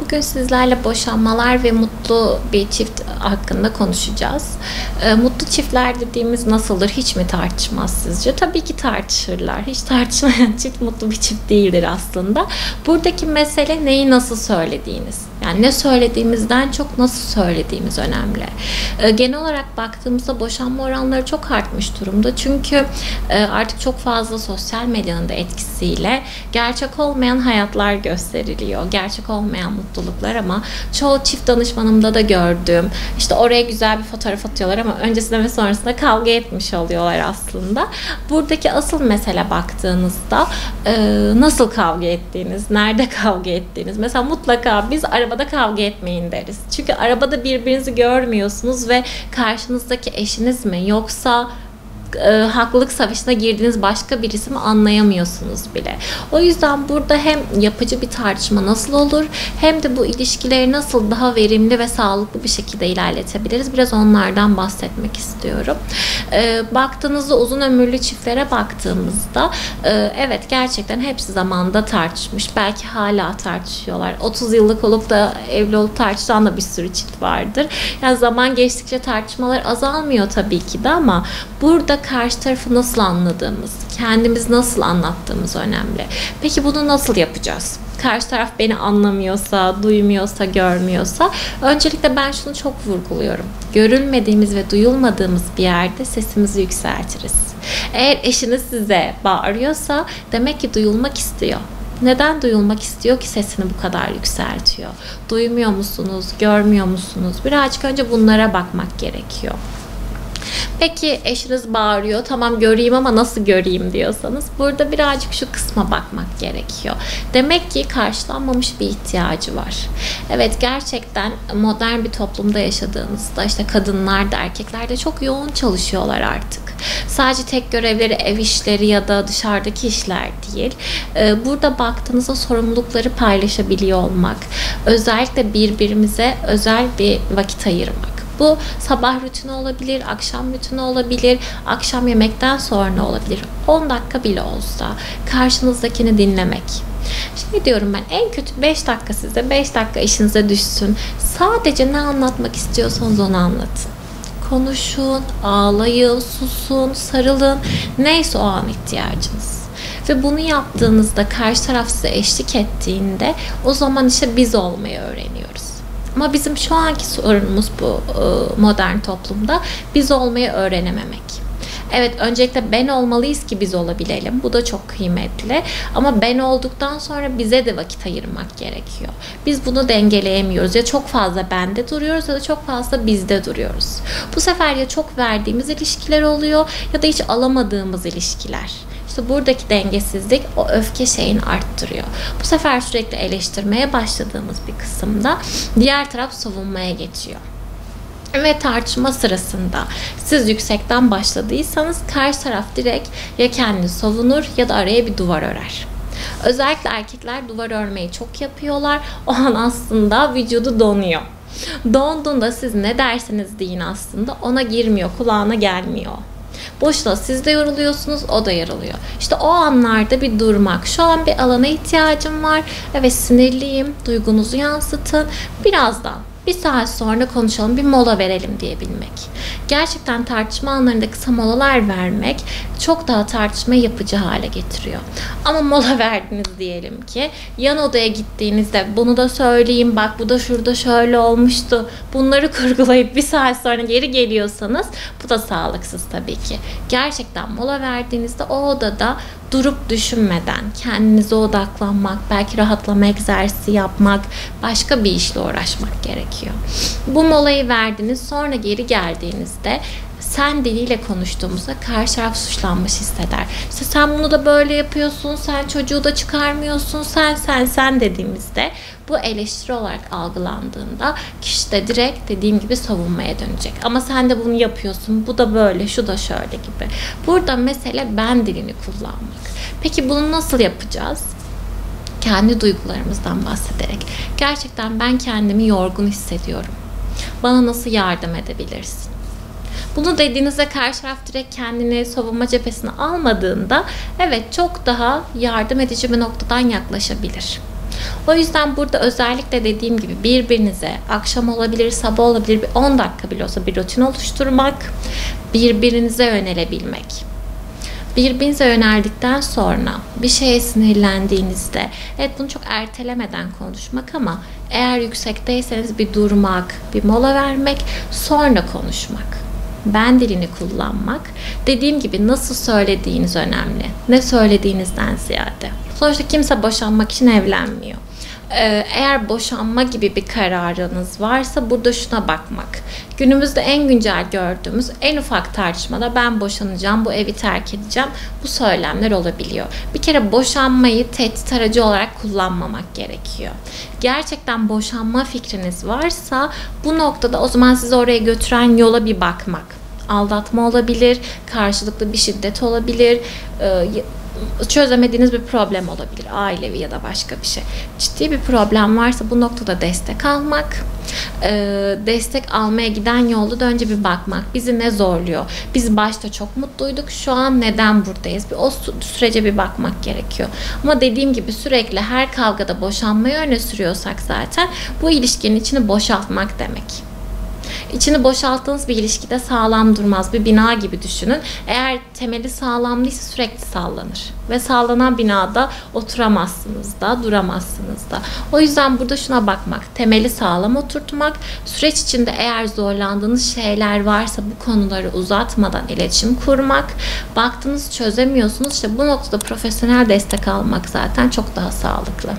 Bugün sizlerle boşanmalar ve mutlu bir çift hakkında konuşacağız. Mutlu çiftler dediğimiz nasıldır? Hiç mi tartışmaz sizce? Tabii ki tartışırlar. Hiç tartışmayan çift mutlu bir çift değildir aslında. Buradaki mesele neyi nasıl söylediğiniz. Yani ne söylediğimizden çok nasıl söylediğimiz önemli. Genel olarak baktığımızda boşanma oranları çok artmış durumda. Çünkü artık çok fazla sosyal medyanın da etkisiyle gerçek olmayan hayatlar gösteriliyor. Gerçek olmayan mutluluklar ama çoğu çift danışmanımda da gördüğüm, işte oraya güzel bir fotoğraf atıyorlar ama öncesinde ve sonrasında kavga etmiş oluyorlar aslında. Buradaki asıl mesele baktığınızda nasıl kavga ettiğiniz, nerede kavga ettiğiniz. Mesela mutlaka biz arabada kavga etmeyin deriz. Çünkü arabada birbirinizi görmüyorsunuz ve karşınızdaki eşiniz mi yoksa haklılık savaşına girdiğiniz başka birisi mi anlayamıyorsunuz bile. O yüzden burada hem yapıcı bir tartışma nasıl olur hem de bu ilişkileri nasıl daha verimli ve sağlıklı bir şekilde ilerletebiliriz. Biraz onlardan bahsetmek istiyorum. Baktığınızda uzun ömürlü çiftlere baktığımızda evet gerçekten hepsi zamanında tartışmış. Belki hala tartışıyorlar. 30 yıllık olup da evli olup tartışan da bir sürü çift vardır. Yani zaman geçtikçe tartışmalar azalmıyor tabii ki de ama burada karşı tarafı nasıl anladığımız, kendimiz nasıl anlattığımız önemli. Peki bunu nasıl yapacağız? Karşı taraf beni anlamıyorsa, duymuyorsa, görmüyorsa öncelikle ben şunu çok vurguluyorum. Görülmediğimiz ve duyulmadığımız bir yerde sesimizi yükseltiriz. Eğer eşiniz size bağırıyorsa demek ki duyulmak istiyor. Neden duyulmak istiyor ki sesini bu kadar yükseltiyor? Duymuyor musunuz, görmüyor musunuz? Birazcık önce bunlara bakmak gerekiyor. Peki eşiniz bağırıyor, tamam göreyim ama nasıl göreyim diyorsanız burada birazcık şu kısma bakmak gerekiyor. Demek ki karşılanmamış bir ihtiyacı var. Evet gerçekten modern bir toplumda yaşadığınızda işte kadınlar da erkekler de çok yoğun çalışıyorlar artık. Sadece tek görevleri ev işleri ya da dışarıdaki işler değil. Burada baktığınızda sorumlulukları paylaşabiliyor olmak, özellikle birbirimize özel bir vakit ayırmak. Bu sabah rutini olabilir, akşam rutini olabilir, akşam yemekten sonra olabilir. 10 dakika bile olsa karşınızdakini dinlemek. Şimdi diyorum ben en kötü 5 dakika size, 5 dakika işinize düşsün. Sadece ne anlatmak istiyorsanız onu anlatın. Konuşun, ağlayın, susun, sarılın. Neyse o an ihtiyacınız. Ve bunu yaptığınızda karşı taraf size eşlik ettiğinde o zaman işte biz olmayı öğreniyoruz. Ama bizim şu anki sorunumuz bu modern toplumda biz olmayı öğrenememek. Evet öncelikle ben olmalıyız ki biz olabilelim. Bu da çok kıymetli. Ama ben olduktan sonra bize de vakit ayırmak gerekiyor. Biz bunu dengeleyemiyoruz. Ya çok fazla bende duruyoruz ya da çok fazla bizde duruyoruz. Bu sefer ya çok verdiğimiz ilişkiler oluyor ya da hiç alamadığımız ilişkiler. İşte buradaki dengesizlik o öfke şeyini arttırıyor. Bu sefer sürekli eleştirmeye başladığımız bir kısımda diğer taraf savunmaya geçiyor. Ve tartışma sırasında siz yüksekten başladıysanız karşı taraf direkt ya kendini savunur ya da araya bir duvar örer. Özellikle erkekler duvar örmeyi çok yapıyorlar. O an aslında vücudu donuyor. Donduğunda siz ne derseniz deyin aslında ona girmiyor, kulağına gelmiyor. Boşuna siz de yoruluyorsunuz, o da yoruluyor. İşte o anlarda bir durmak. Şu an bir alana ihtiyacım var. Evet sinirliyim. Duygunuzu yansıtın. Birazdan, bir saat sonra konuşalım, bir mola verelim diyebilmek. Gerçekten tartışma anlarında kısa molalar vermek çok daha tartışma yapıcı hale getiriyor. Ama mola verdiniz diyelim ki yan odaya gittiğinizde bunu da söyleyeyim bak bu da şurada şöyle olmuştu. Bunları kurgulayıp bir saat sonra geri geliyorsanız bu da sağlıksız tabii ki. Gerçekten mola verdiğinizde o odada durup düşünmeden kendinize odaklanmak, belki rahatlama egzersizi yapmak, başka bir işle uğraşmak gerekiyor. Bu molayı verdiniz, sonra geri geldiğinizde sen diliyle konuştuğumuzda karşı taraf suçlanmış hisseder. İşte sen bunu da böyle yapıyorsun, sen çocuğu da çıkarmıyorsun, sen dediğimizde bu eleştiri olarak algılandığında kişi de direkt dediğim gibi savunmaya dönecek. Ama sen de bunu yapıyorsun, bu da böyle, şu da şöyle gibi. Burada mesele ben dilini kullanmak. Peki bunu nasıl yapacağız? Kendi duygularımızdan bahsederek. Gerçekten ben kendimi yorgun hissediyorum. Bana nasıl yardım edebilirsin? Bunu dediğinizde karşı taraf direkt kendini savunma cephesine almadığında evet çok daha yardım edici bir noktadan yaklaşabilir. O yüzden burada özellikle dediğim gibi birbirinize akşam olabilir, sabah olabilir, bir 10 dakika bile olsa bir rutin oluşturmak, birbirinize yönelebilmek. Birbirinize yöneldikten sonra bir şeye sinirlendiğinizde, evet bunu çok ertelemeden konuşmak ama eğer yüksekteyseniz bir durmak, bir mola vermek, sonra konuşmak. Ben dilini kullanmak. Dediğim gibi nasıl söylediğiniz önemli. Ne söylediğinizden ziyade. Sonuçta kimse boşanmak için evlenmiyor. Eğer boşanma gibi bir kararınız varsa burada şuna bakmak. Günümüzde en güncel gördüğümüz en ufak tartışmada ben boşanacağım, bu evi terk edeceğim, bu söylemler olabiliyor. Bir kere boşanmayı tehdit aracı olarak kullanmamak gerekiyor. Gerçekten boşanma fikriniz varsa bu noktada o zaman sizi oraya götüren yola bir bakmak. Aldatma olabilir, karşılıklı bir şiddet olabilir, çözemediğiniz bir problem olabilir. Ailevi ya da başka bir şey. Ciddi bir problem varsa bu noktada destek almak. Destek almaya giden yolda da önce bir bakmak. Bizi ne zorluyor? Biz başta çok mutluyduk. Şu an neden buradayız? O sürece bir bakmak gerekiyor. Ama dediğim gibi sürekli her kavgada boşanmayı öne sürüyorsak zaten bu ilişkinin içini boşaltmak demek. İçini boşalttığınız bir ilişkide sağlam durmaz. Bir bina gibi düşünün. Eğer temeli sağlam değilse sürekli sallanır. Ve sallanan binada oturamazsınız da, duramazsınız da. O yüzden burada şuna bakmak. Temeli sağlam oturtmak. Süreç içinde eğer zorlandığınız şeyler varsa bu konuları uzatmadan iletişim kurmak. Baktınız çözemiyorsunuz. İşte bu noktada profesyonel destek almak zaten çok daha sağlıklı.